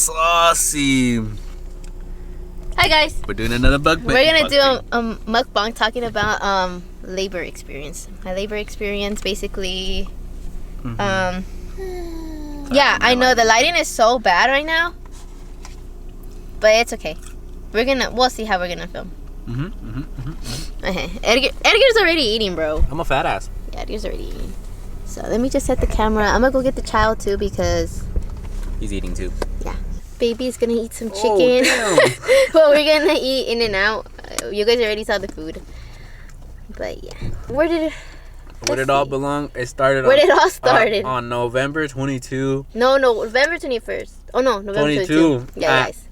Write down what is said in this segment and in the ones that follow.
saucy. Hi guys. We're doing another mukbang. We're gonna do a mukbang talking about labor experience. My labor experience, basically. Yeah, I know the lighting is so bad right now, but it's okay. We'll see how we're gonna film. Okay, Edgar's already eating, bro. I'm a fat ass. Yeah, Edgar's already eating. So let me just set the camera. I'm gonna go get the child too because he's eating too. Yeah, baby's gonna eat some chicken. But we're gonna eat In and Out. You guys already saw the food, but yeah. Where did it all belong? It started. Where did it all started? On November 22. No, November 21st. Oh no, November 22. Yeah, guys.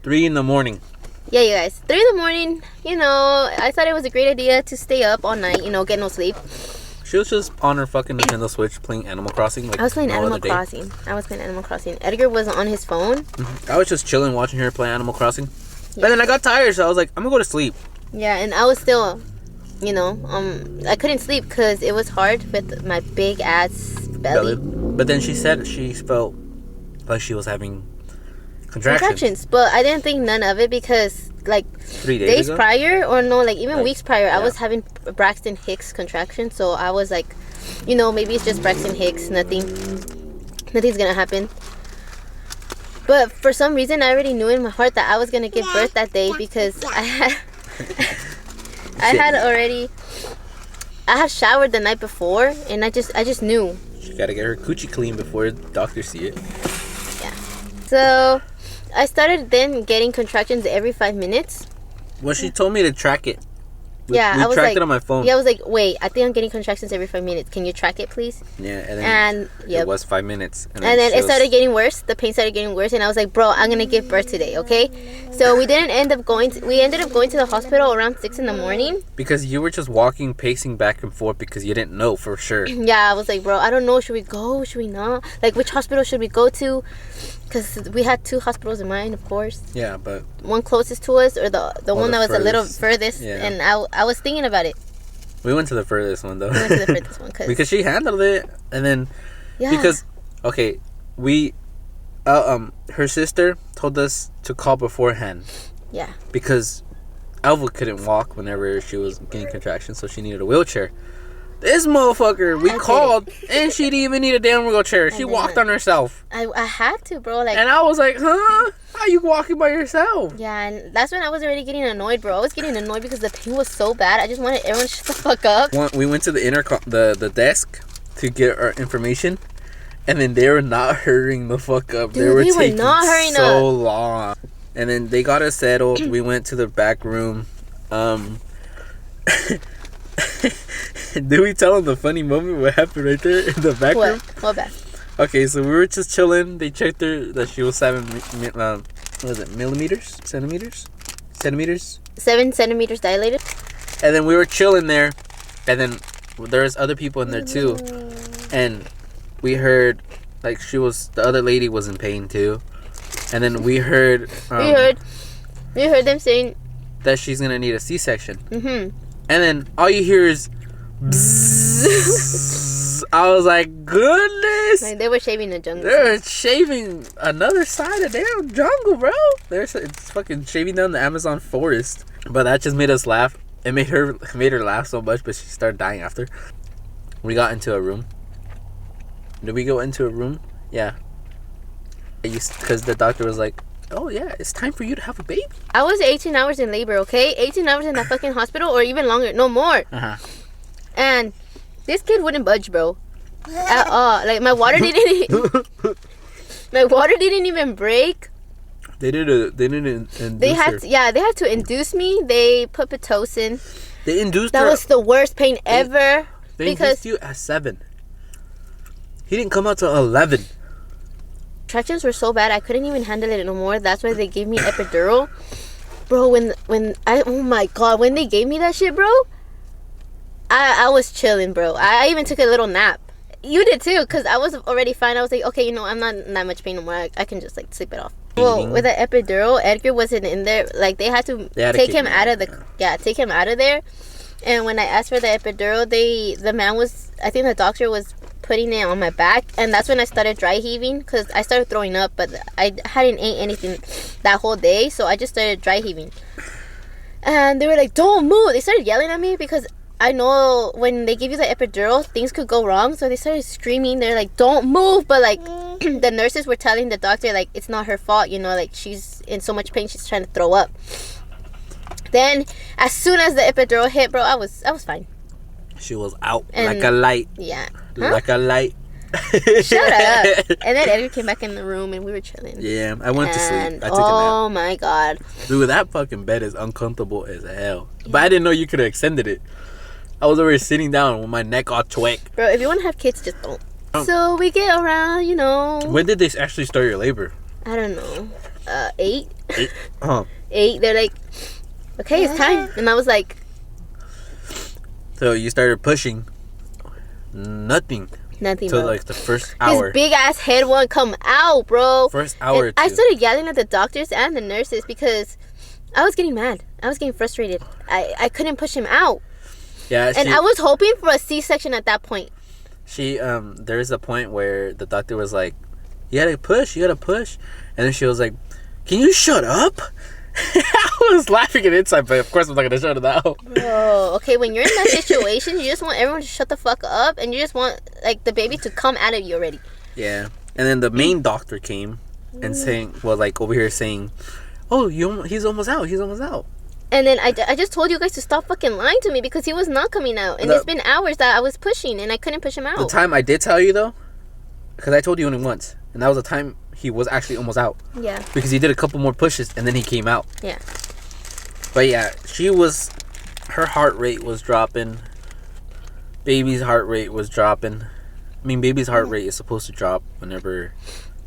3 in the morning. Yeah, you guys. 3 in the morning. You know, I thought it was a great idea to stay up all night. You know, get no sleep. She was just on her fucking Nintendo Switch playing Animal Crossing. Like I was playing Animal Crossing. Edgar was on his phone. I was just chilling watching her play Animal Crossing. Yeah. And then I got tired, so I was like, I'm gonna go to sleep. Yeah, and I was still, you know, I couldn't sleep because it was hard with my big ass belly. But then she said she felt like she was having contractions. But I didn't think none of it because like 3 days ago? prior, or no, like even weeks prior, I was having Braxton Hicks contractions. So I was like, you know, maybe it's just Braxton Hicks. Nothing's gonna happen. But for some reason, I already knew in my heart that I was gonna give birth that day because I had showered the night before, and I just knew. She gotta get her coochie clean before doctors see it. Yeah. So I started then getting contractions every 5 minutes. Well, she told me to track it. We I was tracked it on my phone. Yeah, I was like, wait, I think I'm getting contractions every 5 minutes. Can you track it, please? Yeah, and it was 5 minutes. And then it started getting worse. The pain started getting worse, and I was like, bro, I'm gonna give birth today, okay? So we ended up going to the hospital around 6 in the morning. Because you were just walking, pacing back and forth because you didn't know for sure. Yeah, I was like, bro, I don't know. Should we go? Should we not? Like, which hospital should we go to? Because we had 2 hospitals in mind, of course. Yeah, but one closest to us, or the one that was furthest. A little furthest. Yeah. And I was thinking about it. We went to the furthest one though. We went to the furthest one because she handled it, and then because her sister told us to call beforehand. Yeah. Because Alva couldn't walk whenever she was getting contractions, so she needed a wheelchair. This motherfucker, we called, and she didn't even need a damn wheelchair. She walked on herself. I had to, bro. Like, and I was like, huh? How you walking by yourself? Yeah, and that's when I was already getting annoyed, bro. I was getting annoyed because the pain was so bad. I just wanted everyone to shut the fuck up. We went to the the desk to get our information, and then they were not hurrying the fuck up. Dude, they were taking not hurrying so long. And then they got us settled. We went to the back room. Did we tell them the funny moment what happened right there in the back room? What back? Okay, so we were just chilling. They checked her that she was 7 millimeters? Centimeters? 7 centimeters dilated. And then we were chilling there, and then there was other people in there too, and we heard like the other lady was in pain too, and then we heard we heard them saying that she's gonna need a C-section. And then all you hear is bzzz. I was like, goodness. Like they were shaving the jungle. They were shaving another side of damn jungle, bro. It's fucking shaving down the Amazon forest. But that just made us laugh. It made her laugh so much, but she started dying after. We got into a room. Did we go into a room? Yeah. Because the doctor was like, oh yeah, it's time for you to have a baby. I was 18 hours in labor, okay? 18 hours in that fucking hospital, or even longer, no more. And this kid wouldn't budge, bro, at all. Like my water didn't even break. They didn't induce her. They had to induce me. They put Pitocin. They induced her. That was the worst pain ever. They induced you at 7. He didn't come out till 11. Contractions were so bad I couldn't even handle it no more. That's why they gave me epidural, bro. Oh my god, when they gave me that shit, bro, I was chilling, bro. I even took a little nap. You did too, because I was already fine. I was like, okay, you know, I'm not in that much pain no more. I can just like sleep it off. Well, with the epidural, Edgar wasn't in there. Like they had to take him out of take him out of there. And when I asked for the epidural, the man was, I think the doctor was putting it on my back, and that's when I started dry heaving because I started throwing up, but I hadn't ate anything that whole day, so I just started dry heaving. And they were like, don't move. They started yelling at me because I know when they give you the epidural, things could go wrong. So they started screaming. They're like, don't move. But like the nurses were telling the doctor, like, it's not her fault. You know, like she's in so much pain. She's trying to throw up. Then as soon as the epidural hit, bro, I was fine. She was out And, like a light. Yeah. Huh? Like a light. Shut up. And then Edgar came back in the room and we were chilling. Yeah, I went to sleep. I took a nap. Oh my god. Dude, that fucking bed is uncomfortable as hell. But I didn't know you could have extended it. I was already sitting down with my neck all twitch. Bro, if you want to have kids, just don't. So we get around, you know. When did they actually start your labor? I don't know. 8? 8? Uh-huh. 8. They're like, okay, it's time. And I was like, so you started pushing. Nothing. nothing, Till bro. like the first hour. His big ass head won't come out, bro. First hour or And two. I started yelling at the doctors and the nurses because I was getting mad. I was getting frustrated. I couldn't push him out. Yeah, And I was hoping for a C-section at that point. There's a point where the doctor was like, you gotta push. And then she was like, can you shut up? I was laughing at inside, but of course I'm not gonna shut it out. Bro, okay, when you're in that situation, you just want everyone to shut the fuck up, and you just want like the baby to come out of you already. Yeah, and then the main doctor came and saying, well, like over here saying, oh, he's almost out. And then I just told you guys to stop fucking lying to me because he was not coming out, and it's been hours that I was pushing and I couldn't push him out. The time I did tell you though, because I told you only once, and that was the time he was actually almost out. Yeah. Because he did a couple more pushes and then he came out. Yeah. But yeah, her heart rate was dropping. Baby's heart rate was dropping. I mean, baby's heart rate is supposed to drop whenever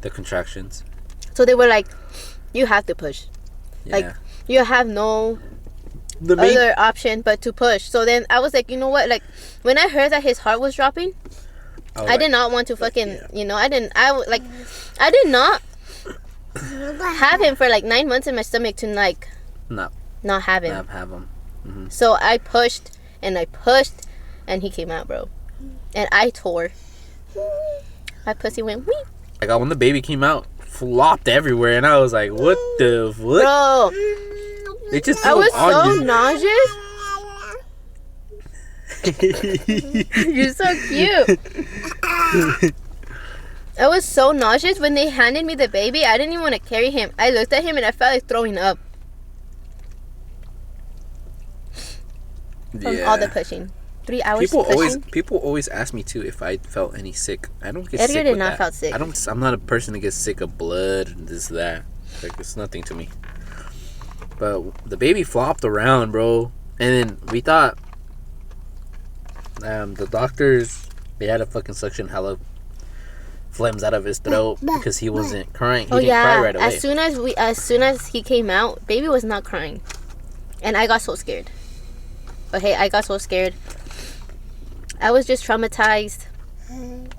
the contractions. So they were like, you have to push. Yeah. Like, you have no other option but to push. So then I was like, you know what? Like, when I heard that his heart was dropping, I did not want to fucking, you know, I did not have him for like 9 months in my stomach to like not have him. Not have him. Mm-hmm. So I pushed and he came out, bro. And I tore. My pussy went wee. Like when the baby came out, flopped everywhere, and I was like, what the fuck? Bro, It just I was so you. nauseous. You're so cute. I was so nauseous when they handed me the baby. I didn't even want to carry him. I looked at him and I felt like throwing up from all the pushing. 3 hours pushing. People always ask me too if I felt any sick. I don't get Edgar sick. did not feel sick. I'm not a person that gets sick of blood and this that. Like it's nothing to me. But the baby flopped around, bro, and then we thought the doctors, they had to fucking suction hella phlegms out of his throat because he wasn't crying. He didn't cry right away. As soon as he came out, baby was not crying, and I got so scared. Okay, I got so scared. I was just traumatized. And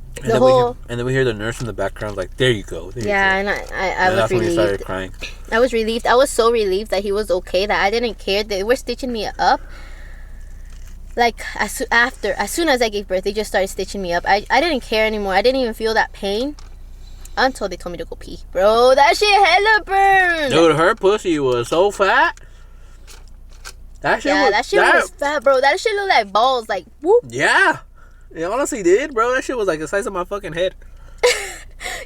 then we hear the nurse in the background like, "There you go." And I was that's when he started relieved. crying. I was relieved. I was so relieved that he was okay that I didn't care. They were stitching me up. Like as soon as I gave birth, they just started stitching me up. I didn't care anymore. I didn't even feel that pain until they told me to go pee. Bro, that shit hella burned. Dude, her pussy was so fat. That shit was fat, bro. That shit looked like balls, like whoop. Yeah, it honestly did, bro. That shit was like the size of my fucking head.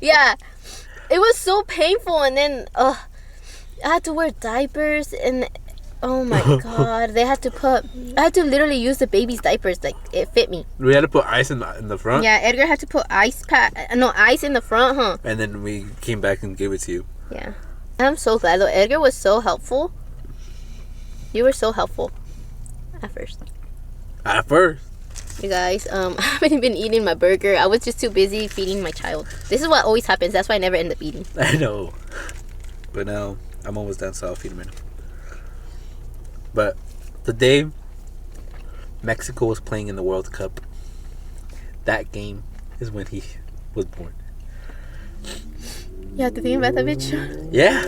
Yeah, it was so painful, and then I had to wear diapers, and oh my god, I had to literally use the baby's diapers, like it fit me. We had to put ice in the front. Yeah, Edgar had to put ice in the front, huh? And then we came back and gave it to you. Yeah, I'm so glad though. Edgar was so helpful. You were so helpful at first. At first. You guys, I haven't been eating my burger. I was just too busy feeding my child. This is what always happens. That's why I never end up eating. I know. But now, I'm almost done, so I'll feed him in. But the day Mexico was playing in the World Cup, that game is when he was born. You have to think about that, bitch. Yeah.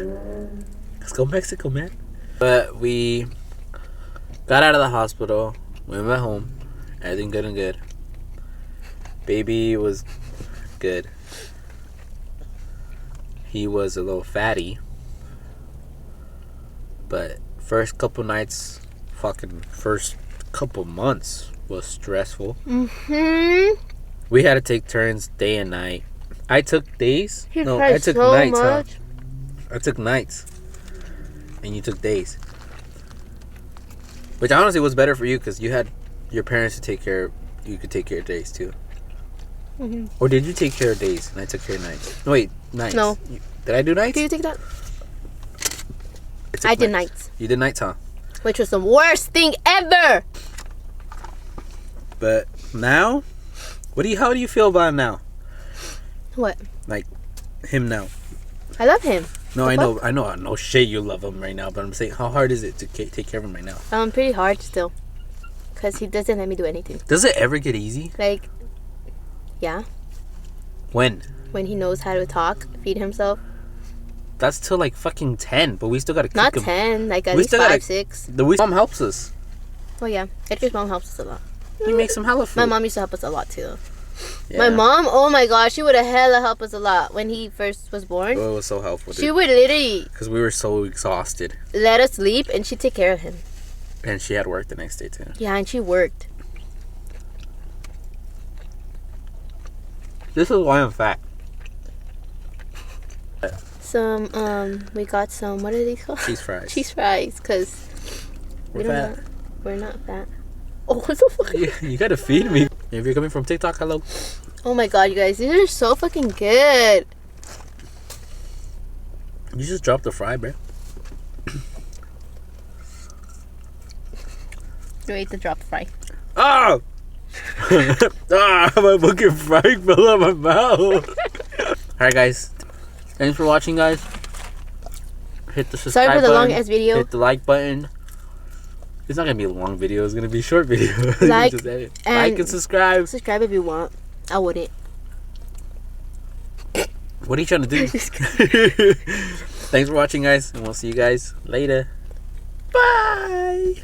Let's go Mexico, man. But we got out of the hospital, went back home, everything good and good. Baby was good. He was a little fatty. But first couple nights, first couple months was stressful. We had to take turns day and night. I took days. I took so nights. much. I took nights. And you took days. Which honestly was better for you because you had your parents to take care of. You could take care of days too. Or did you take care of days and I took care of nights? No, wait, nights. No. Did I do nights? Did you take that? I did nights. You did nights, huh? Which was the worst thing ever. But now, how do you feel about him now? What? Like him now? I love him. No, I know. No shit, you love him right now. But I'm saying, how hard is it to take care of him right now? Pretty hard still, cause he doesn't let me do anything. Does it ever get easy? Like, yeah. When he knows how to talk, feed himself. That's till like fucking 10, but we still gotta. Not him. 10, like at least 5, 6. The mom helps us. Oh yeah, Edgar's mom helps us a lot. He makes some hella food. My mom used to help us a lot too. Yeah. My mom, oh my gosh, she would have hella helped us a lot when he first was born. Oh, it was so helpful. She would literally, because we were so exhausted, let us sleep and she'd take care of him. And she had work the next day too. Yeah, and she worked. This is why I'm fat. We got some, what are these called? Cheese fries. Cheese fries, because We're fat. We're not fat. Oh, what the fuck? You gotta feed me. If you're coming from TikTok, hello. Oh my god, you guys, these are so fucking good. You just dropped the fry, bro. You ate the drop fry. Ah! My fucking fry fell out my mouth. Alright, guys. Thanks for watching, guys. Hit the subscribe Sorry for the button. long ass video. Hit the like button. It's not gonna be a long video. It's gonna be a short video. Like and subscribe. Subscribe if you want. I wouldn't. What are you trying to do? Thanks for watching, guys, and we'll see you guys later. Bye.